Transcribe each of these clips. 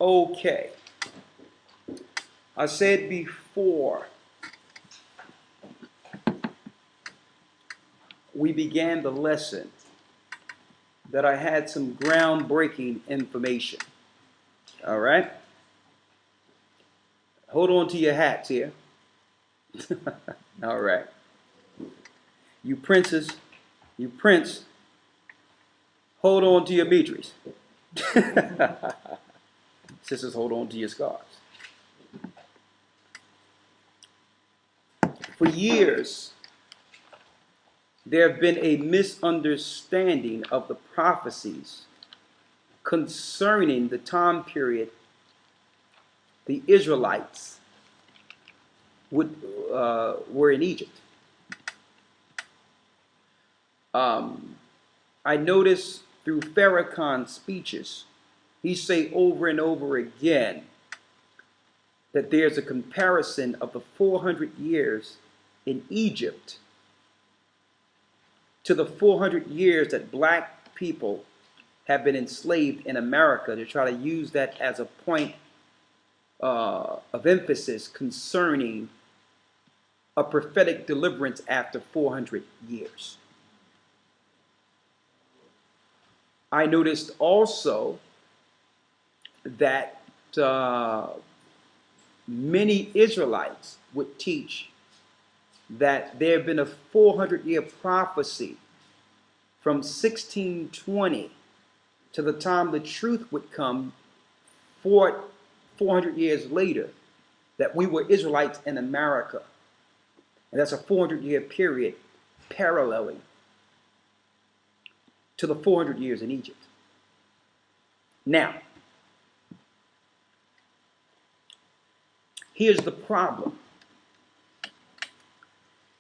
Okay. I said before we began the lesson that I had some groundbreaking information. All right? Hold on to your hats here. All right. You princes, you prince, hold on to your beatrice. Sisters, hold on to your scarves. For years, there have been a misunderstanding of the prophecies concerning the time period the Israelites were in Egypt. I noticed through Farrakhan's speeches, he say over and over again that there's a comparison of the 400 years in Egypt to the 400 years that black people have been enslaved in America, to try to use that as a point of emphasis concerning a prophetic deliverance after 400 years. I noticed also that many Israelites would teach that there had been a 400-year prophecy from 1620 to the time the truth would come 400 years later, that we were Israelites in America. And that's a 400-year period paralleling to the 400 years in Egypt. Now, here's the problem.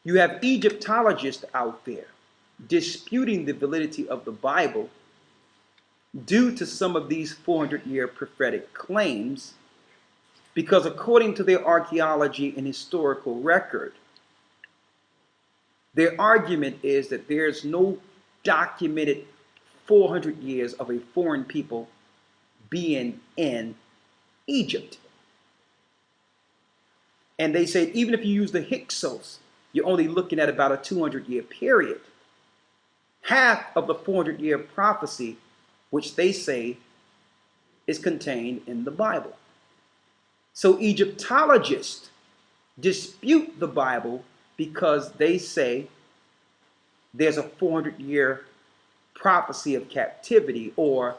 You have Egyptologists out there disputing the validity of the Bible due to some of these 400-year prophetic claims, because according to their archaeology and historical record, their argument is that there's no documented 400 years of a foreign people being in Egypt. And they say even if you use the Hyksos, you're only looking at about a 200-year period. Half of the 400-year prophecy, which they say is contained in the Bible. So Egyptologists dispute the Bible because they say there's a 400-year prophecy of captivity, or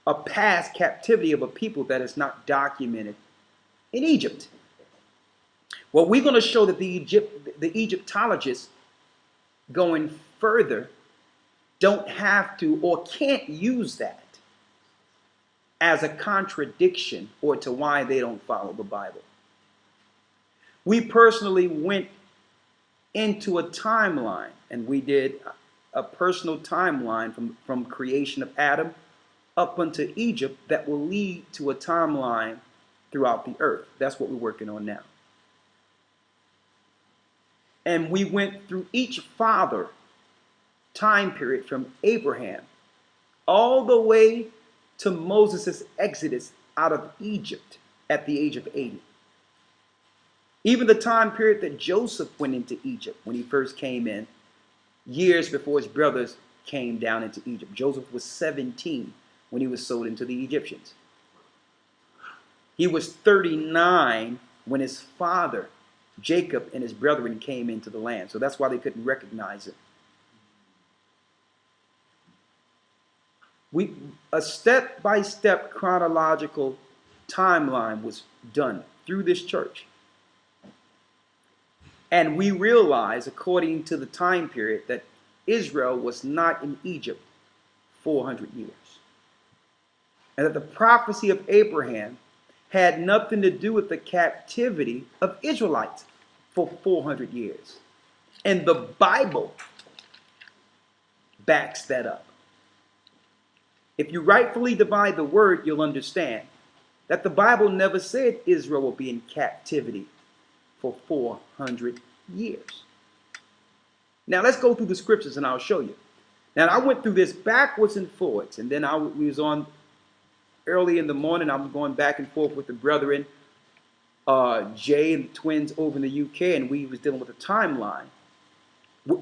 a past captivity of a people that is not documented in Egypt. Well, we're going to show that the Egyptologists, going further, don't have to or can't use that as a contradiction or to why they don't follow the Bible. We personally went into a timeline, and we did a personal timeline from creation of Adam up unto Egypt that will lead to a timeline throughout the earth. That's what we're working on now. And we went through each father time period from Abraham all the way to Moses' exodus out of Egypt at the age of 80. Even the time period that Joseph went into Egypt when he first came in, years before his brothers came down into Egypt. Joseph was 17 when he was sold into the Egyptians. He was 39 when his father, Jacob, and his brethren came into the land. So that's why they couldn't recognize him. A step-by-step chronological timeline was done through this church. And we realize, according to the time period, that Israel was not in Egypt 400 years. And that the prophecy of Abraham had nothing to do with the captivity of Israelites for 400 years. And the Bible backs that up. If you rightfully divide the word, you'll understand that the Bible never said Israel will be in captivity for 400 years. Now let's go through the scriptures and I'll show you. Now I went through this backwards and forwards, and then we was on early in the morning, I'm going back and forth with the brethren, Jay and the twins over in the UK, and we was dealing with a timeline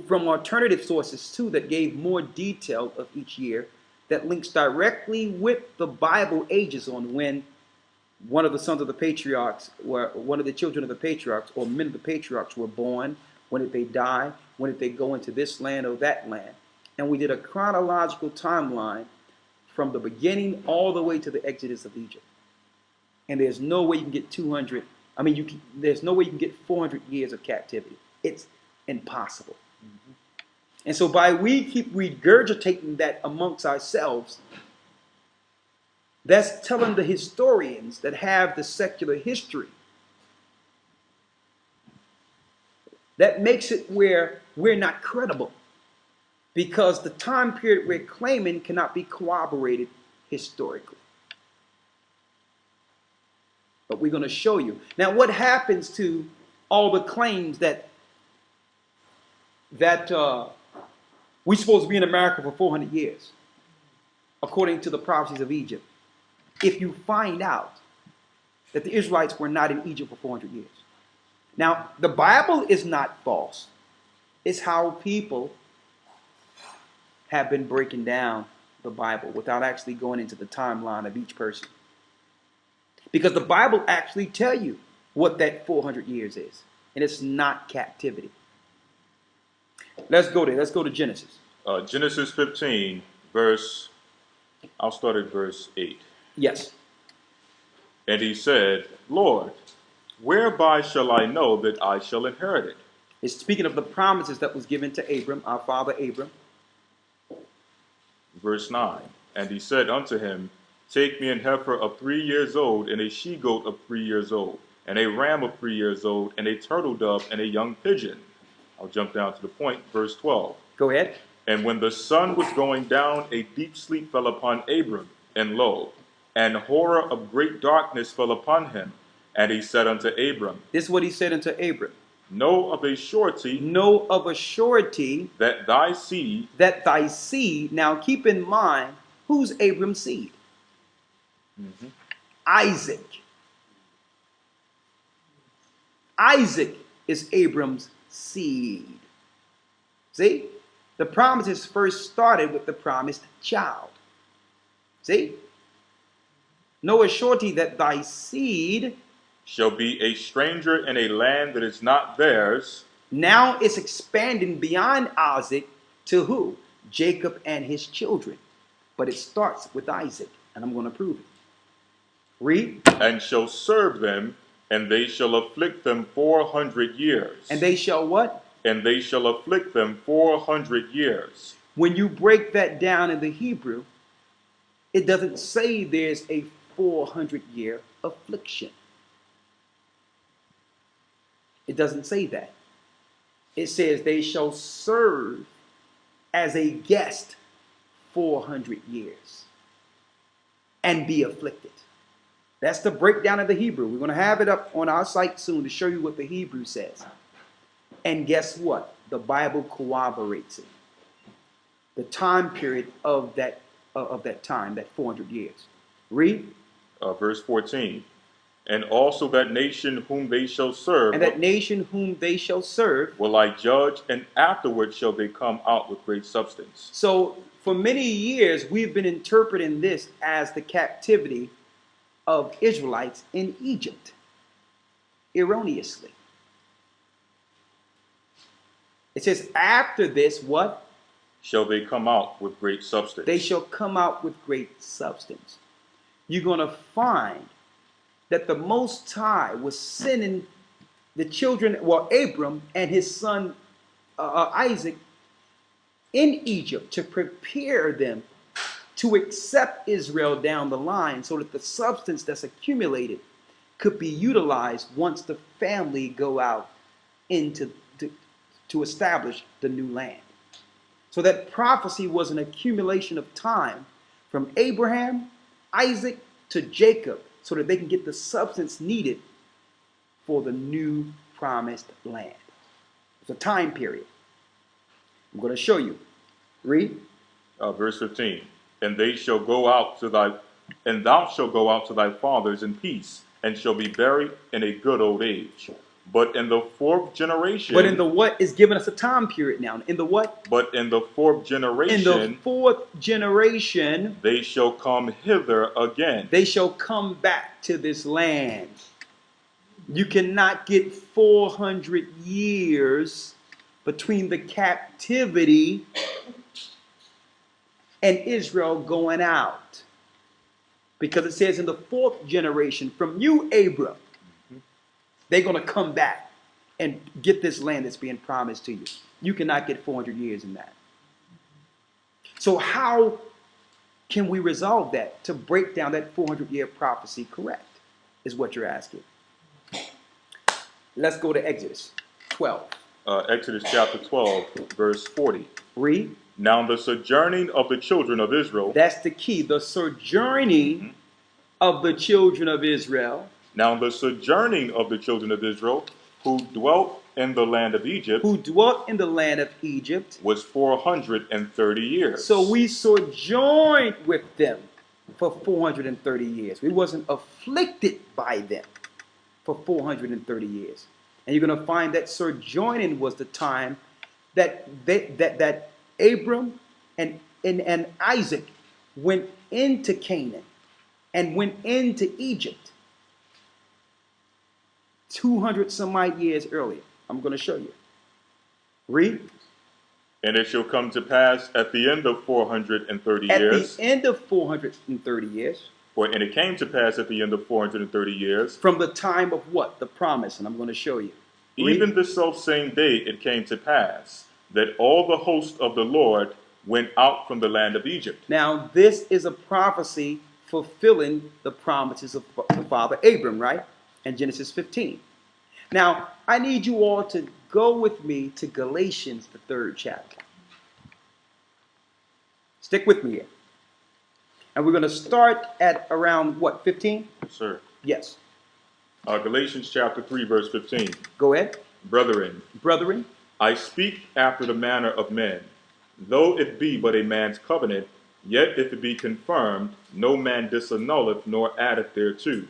from alternative sources too that gave more detail of each year that links directly with the Bible ages on when one of the sons of the patriarchs, or one of the children of the patriarchs, or men of the patriarchs were born. When did they die? When did they go into this land or that land? And we did a chronological timeline from the beginning all the way to the exodus of Egypt. And there's no way you can get 200. I mean, there's no way you can get 400 years of captivity. It's impossible. Mm-hmm. And so we keep regurgitating that amongst ourselves, that's telling the historians that have the secular history. That makes it where we're not credible, because the time period we're claiming cannot be corroborated historically. But we're going to show you. Now, what happens to all the claims that we're supposed to be in America for 400 years, according to the prophecies of Egypt, if you find out that the Israelites were not in Egypt for 400 years? Now, the Bible is not false. It's how people have been breaking down the Bible without actually going into the timeline of each person. Because the Bible actually tell you what that 400 years is. And it's not captivity. Let's go there. Let's go to Genesis. Genesis 15, I'll start at verse 8. Yes. And he said, Lord, whereby shall I know that I shall inherit it? It's speaking of the promises that was given to Abram, our father Abram. Verse 9. And he said unto him, Take me an heifer of 3 years old, and a she-goat of 3 years old, and a ram of 3 years old, and a turtle dove, and a young pigeon. I'll jump down to the point, verse 12. Go ahead. And when the sun was going down, a deep sleep fell upon Abram, and lo, and horror of great darkness fell upon him. And he said unto Abram, This is what he said unto Abram. Know of a surety, that thy seed, now keep in mind, who's Abram's seed? Mm-hmm. Isaac. Isaac is Abram's seed. See? The promises first started with the promised child. See? Know a surety that thy seed shall be a stranger in a land that is not theirs. Now it's expanding beyond Isaac to who? Jacob and his children. But it starts with Isaac, and I'm going to prove it. Read. And shall serve them, and they shall afflict them 400 years. And they shall what? And they shall afflict them 400 years. When you break that down in the Hebrew, it doesn't say there's a 400-year affliction. It doesn't say that. It says they shall serve as a guest 400 years and be afflicted. That's the breakdown of the Hebrew. We're going to have it up on our site soon to show you what the Hebrew says. And guess what? The Bible corroborates it. The time period of that time, that 400 years. Read. Verse 14. And also that nation whom they shall serve. And that nation whom they shall serve. Will I judge, and afterward shall they come out with great substance. So for many years, we've been interpreting this as the captivity of Israelites in Egypt. Erroneously. It says, after this, what? Shall they come out with great substance. They shall come out with great substance. You're going to find that the Most High was sending the children, well, Abram and his son Isaac in Egypt to prepare them to accept Israel down the line so that the substance that's accumulated could be utilized once the family go out into to establish the new land. So that prophecy was an accumulation of time from Abraham, Isaac to Jacob, so that they can get the substance needed for the new promised land. It's a time period. I'm going to show you. Read. Verse 15. And they shall go out to thy And thou shalt go out to thy fathers in peace, and shall be buried in a good old age. But in the fourth generation, But in the what is giving us a time period now. In the what? but in the fourth In the generation, fourth generation, they shall come hither again. they shall come back to this land. You cannot get 400 years between the captivity and Israel going out. Because it says in the fourth generation, from you, Abram, they're going to come back and get this land that's being promised to you. You cannot get 400 years in that. So how can we resolve that to break down that 400-year prophecy correct, is what you're asking. Let's go to Exodus 12. Exodus chapter 12, verse 40. Read. Now the sojourning of the children of Israel. That's the key. The sojourning of the children of Israel. Now the sojourning of the children of Israel, who dwelt in the land of Egypt, Who dwelt in the land of Egypt, was 430 years. So we sojourned with them for 430 years. We wasn't afflicted by them for 430 years. And you're going to find that sojourning was the time that that Abram and Isaac went into Canaan and went into Egypt 200 some odd years earlier. I'm going to show you. Read. And it shall come to pass at the end of 430 At years. the end of 430 years. And it came to pass at the end of 430 years. From the time of what? The promise. And I'm going to show you. Read. Even the selfsame day it came to pass that all the host of the Lord went out from the land of Egypt. Now, this is a prophecy fulfilling the promises of Father Abram, right? In Genesis 15. Now, I need you all to go with me to Galatians, the 3rd chapter. Stick with me here. And we're going to start at around, what, 15? Yes, sir. Yes. Galatians chapter 3, verse 15. Go ahead. Brethren, I speak after the manner of men. Though it be but a man's covenant, yet if it be confirmed, no man disannulleth nor addeth thereto.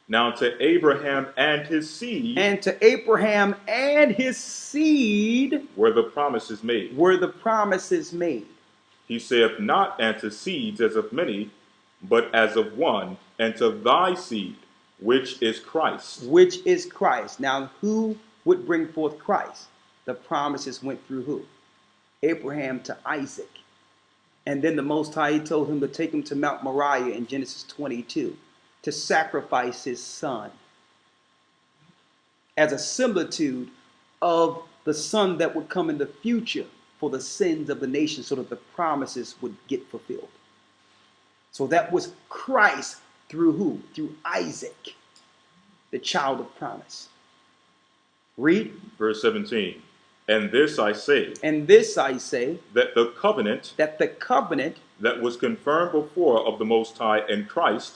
Now to Abraham and his seed. And to Abraham and his seed. Were the promises made. Were the promises made. He saith not unto seeds as of many, but as of one, and to thy seed, which is Christ. Which is Christ. Now who would bring forth Christ? The promises went through who? Abraham to Isaac. And then the Most High, he told him to take him to Mount Moriah in Genesis 22 to sacrifice his son as a similitude of the son that would come in the future for the sins of the nation so that the promises would get fulfilled. So that was Christ through who? Through Isaac, the child of promise. Read. Verse 17. And this I say. And this I say. That the covenant. That the covenant. That was confirmed before of the Most High in Christ.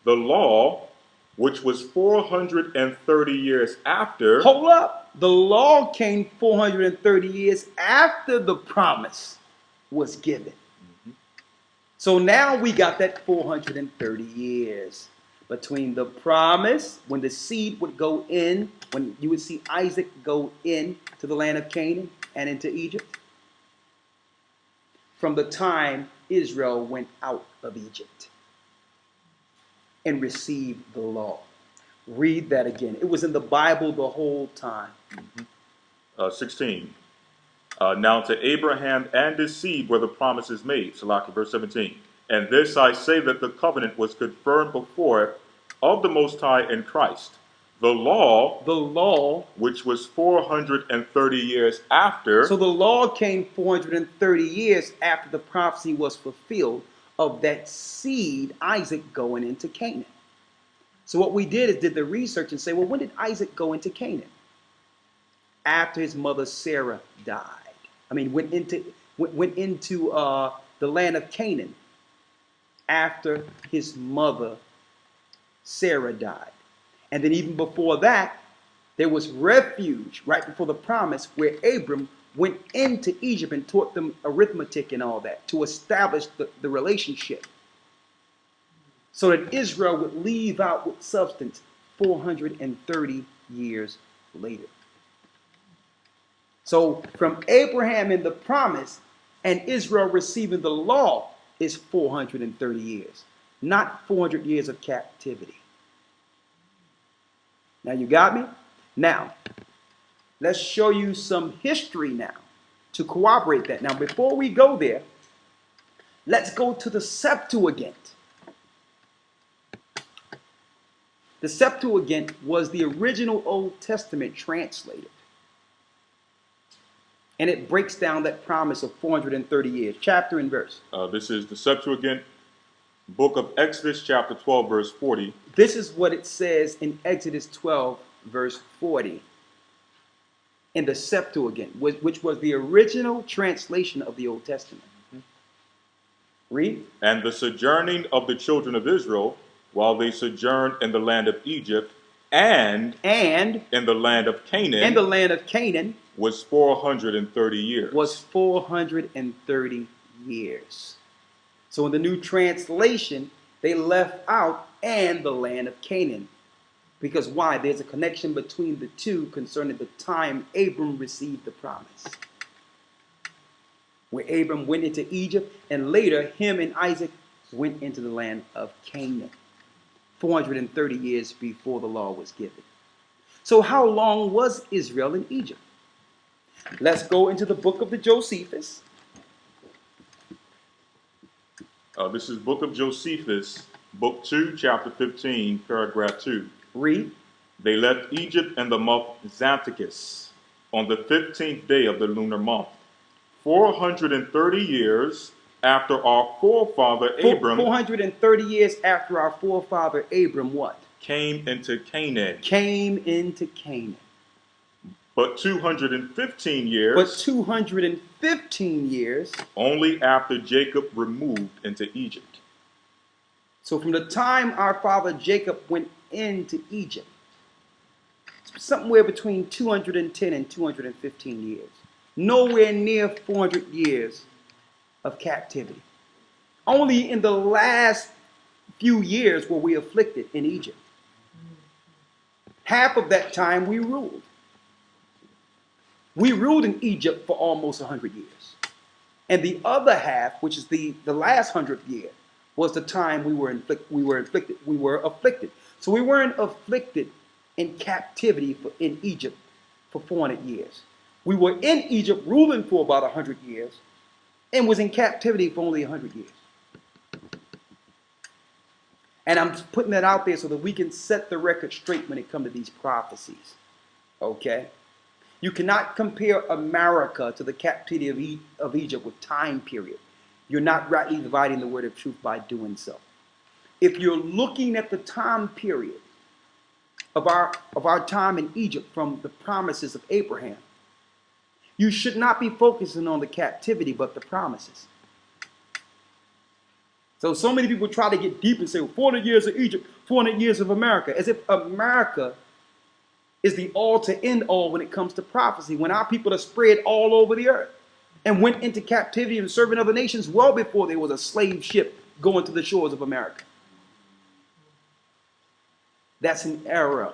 The law, which was 430 years after. Hold up. The law came 430 years after the promise was given. So now we got that 430 years between the promise, when the seed would go in, when you would see Isaac go in to the land of Canaan and into Egypt, from the time Israel went out of Egypt and received the law. Read that again. It was in the Bible the whole time. 16. Now to Abraham and his seed were the promises made. Salaki, verse 17. And this I say that the covenant was confirmed before of the Most High in Christ. The law, which was 430 years after. So the law came 430 years after the prophecy was fulfilled of that seed, Isaac, going into Canaan. So what we did is did the research and say, well, when did Isaac go into Canaan? After his mother Sarah died. I mean, went into the land of Canaan after his mother Sarah died. And then even before that, there was refuge right before the promise where Abram went into Egypt and taught them arithmetic and all that to establish the relationship. so that Israel would leave out with substance 430 years later. So from Abraham in the promise and Israel receiving the law is 430 years, not 400 years of captivity. Now you got me? Now, let's show you some history now to corroborate that. Now, before we go there, let's go to the Septuagint. The Septuagint was the original Old Testament translated. And it breaks down that promise of 430 years, chapter and verse. This is the Septuagint, book of Exodus, chapter 12, verse 40. This is what it says in Exodus 12, verse 40. In the Septuagint, which was the original translation of the Old Testament. Read. And the sojourning of the children of Israel, while they sojourned in the land of Egypt and in the land of Canaan, was 430 years. Was 430 years. So in the new translation, they left out "and the land of Canaan." Because why? There's a connection between the two concerning the time Abram received the promise. Where Abram went into Egypt, and later him and Isaac went into the land of Canaan. 430 years before the law was given. So how long was Israel in Egypt? Let's go into the book of the Josephus. This is book of Josephus, book 2, chapter 15, paragraph 2. Read. They left Egypt in the month Xanthicus, on the 15th day of the lunar month, 430 years after our forefather Abram. 430 years after our forefather Abram what? Came into Canaan. Came into Canaan. But 215 years. But 215 years. Only after Jacob removed into Egypt. So from the time our father Jacob went into Egypt, somewhere between 210 and 215 years. Nowhere near 400 years of captivity. Only in the last few years were we afflicted in Egypt. Half of that time we ruled. We ruled in Egypt for almost 100 years. And the other half, which is the last 100 year, was the time we were afflicted. So we weren't afflicted in captivity in Egypt for 400 years. We were in Egypt ruling for about 100 years and was in captivity for only 100 years. And I'm putting that out there so that we can set the record straight when it comes to these prophecies. Okay? You cannot compare America to the captivity of Egypt with time period. You're not rightly dividing the word of truth by doing so. If you're looking at the time period of our time in Egypt from the promises of Abraham, you should not be focusing on the captivity but the promises. So many people try to get deep and say, well, 400 years of Egypt, 400 years of America, as if America is the all to end all when it comes to prophecy, when our people are spread all over the earth and went into captivity and serving other nations well before there was a slave ship going to the shores of America. That's an error.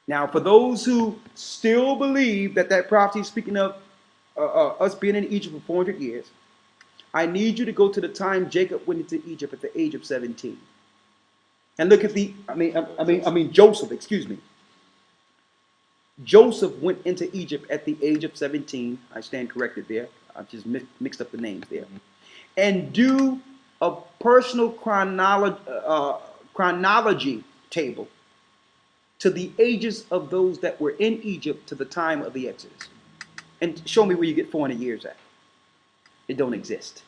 Now, for those who still believe that prophecy is speaking of us being in Egypt for 400 years, I need you to go to the time Jacob went into Egypt at the age of 17. And look at Joseph, excuse me. Joseph went into Egypt at the age of 17. I stand corrected there. I've just mixed up the names there. And do a personal chronology table to the ages of those that were in Egypt to the time of the Exodus. And show me where you get 400 years at. It don't exist.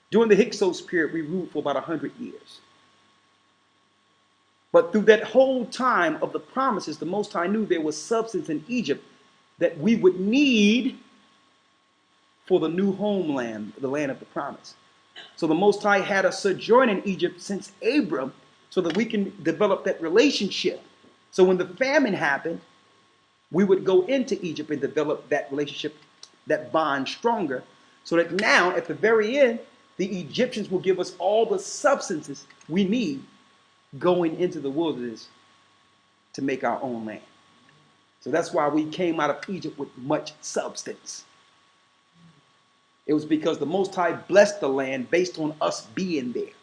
During the Hyksos period, we ruled for about 100 years. But through that whole time of the promises, the Most High knew there was substance in Egypt that we would need for the new homeland, the land of the promise. So the Most High had us sojourn in Egypt since Abram so that we can develop that relationship. So when the famine happened, we would go into Egypt and develop that relationship, that bond stronger, so that now at the very end, the Egyptians will give us all the substances we need going into the wilderness to make our own land. So that's why we came out of Egypt with much substance. It was because the Most High blessed the land based on us being there,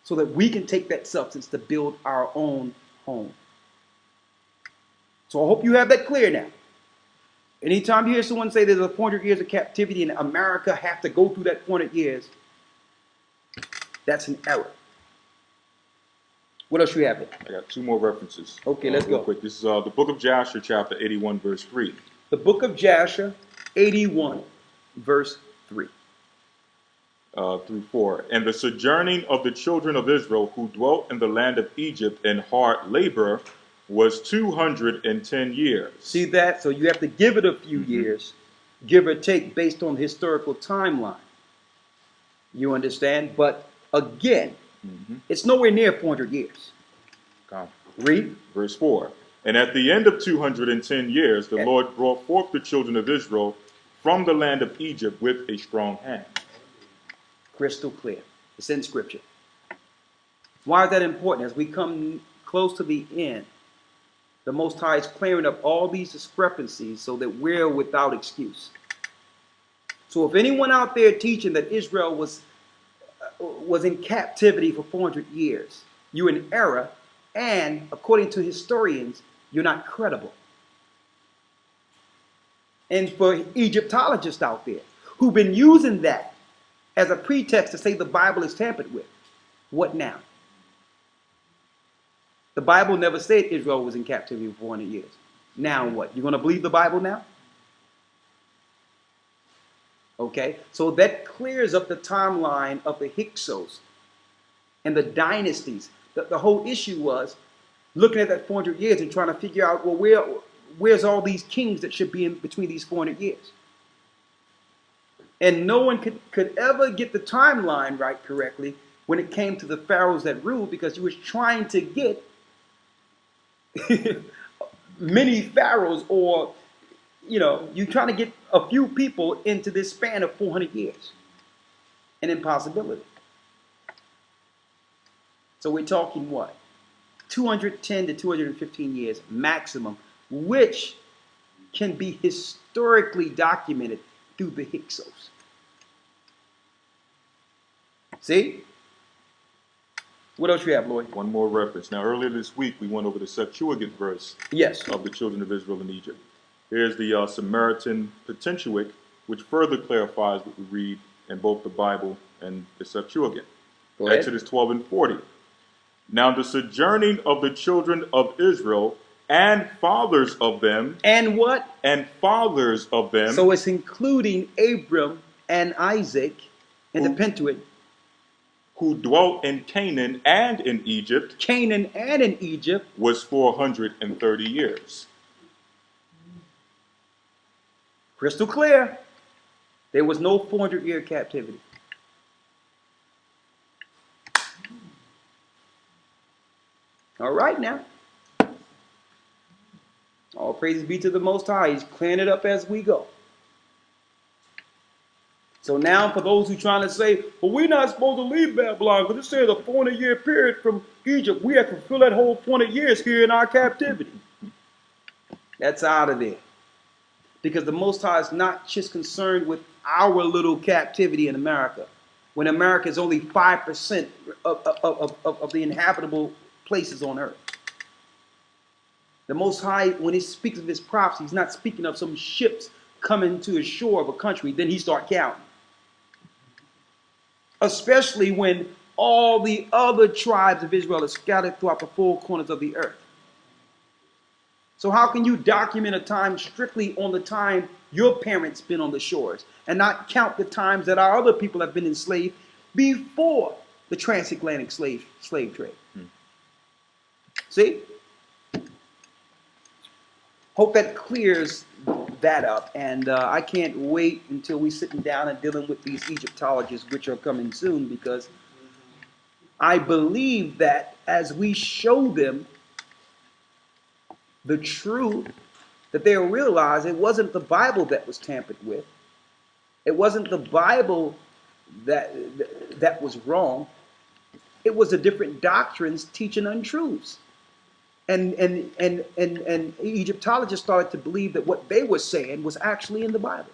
so that we can take that substance to build our own home. So I hope you have that clear now. Anytime you hear someone say there's a 400 years of captivity and America have to go through that 400 years, that's an error. What else you have? I got two more references. Okay, let's real go. quick. This is the book of Joshua, chapter 81, verse 3. The book of Joshua, 81, verse 3. Through 4. And the sojourning of the children of Israel who dwelt in the land of Egypt in hard labor was 210 years. See that? So you have to give it a few years, give or take, based on the historical timeline. You understand? But again, it's nowhere near 400 years. Okay. Read. Verse 4. And at the end of 210 years, the Lord brought forth the children of Israel from the land of Egypt with a strong hand. Crystal clear. It's in Scripture. Why is that important? As we come close to the end, the Most High is clearing up all these discrepancies so that we're without excuse. So if anyone out there teaching that Israel was in captivity for 400 years, you're in error, and according to historians, you're not credible. And for Egyptologists out there who've been using that as a pretext to say the Bible is tampered with, what now? The Bible never said Israel was in captivity for 400 years. Now what? You're going to believe the Bible now? Okay, so that clears up the timeline of the Hyksos and the dynasties. The whole issue was looking at that 400 years and trying to figure out, well, where's all these kings that should be in between these 400 years? And no one could ever get the timeline right correctly when it came to the pharaohs that ruled, because you was trying to get many pharaohs, or you're trying to get a few people into this span of 400 years. An impossibility. So we're talking what? 210 to 215 years maximum, which can be historically documented through the Hyksos. See? What else you have, Lloyd? One more reference. Now, earlier this week, we went over the Septuagint verse of the children of Israel in Egypt. Here's the Samaritan Pentateuch, which further clarifies what we read in both the Bible and the Septuagint. Exodus 12 and 40. Now the sojourning of the children of Israel and fathers of them. And what? And fathers of them. So it's including Abram and Isaac and the Pentateuch. Who dwelt in Canaan and in Egypt. Canaan and in Egypt. Was 430 years. Crystal clear. There was no 400-year captivity. All right now. All praises be to the Most High. He's clearing it up as we go. So now for those who are trying to say, well, we're not supposed to leave Babylon because it says a 400-year period from Egypt. We have to fulfill that whole 400 years here in our captivity. That's out of there. Because the Most High is not just concerned with our little captivity in America, when America is only 5% of the inhabitable places on earth. The Most High, when he speaks of his prophecy, he's not speaking of some ships coming to the shore of a country, then he start counting. Especially when all the other tribes of Israel are scattered throughout the four corners of the earth. So how can you document a time strictly on the time your parents been on the shores and not count the times that our other people have been enslaved before the transatlantic slave trade? See? Hope that clears that up, and I can't wait until we sitting down and dealing with these Egyptologists, which are coming soon, because I believe that as we show them the truth, that they'll realize it wasn't the Bible that was tampered with. It wasn't the Bible that was wrong. It was the different doctrines teaching untruths. And Egyptologists started to believe that what they were saying was actually in the Bible.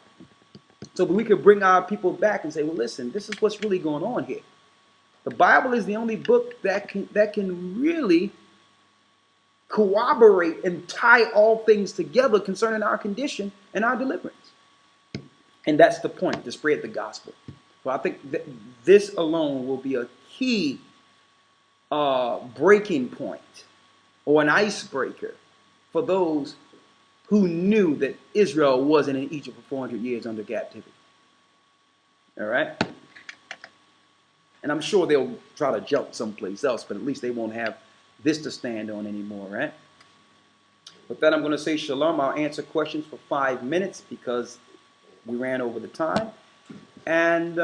So we could bring our people back and say, well, listen, this is what's really going on here. The Bible is the only book that can really corroborate and tie all things together concerning our condition and our deliverance. And that's the point, to spread the gospel. So I think that this alone will be a key breaking point or an icebreaker for those who knew that Israel wasn't in Egypt for 400 years under captivity. All right? And I'm sure they'll try to jump someplace else, but at least they won't have this to stand on anymore, right? With that, I'm going to say shalom. I'll answer questions for 5 minutes because we ran over the time. And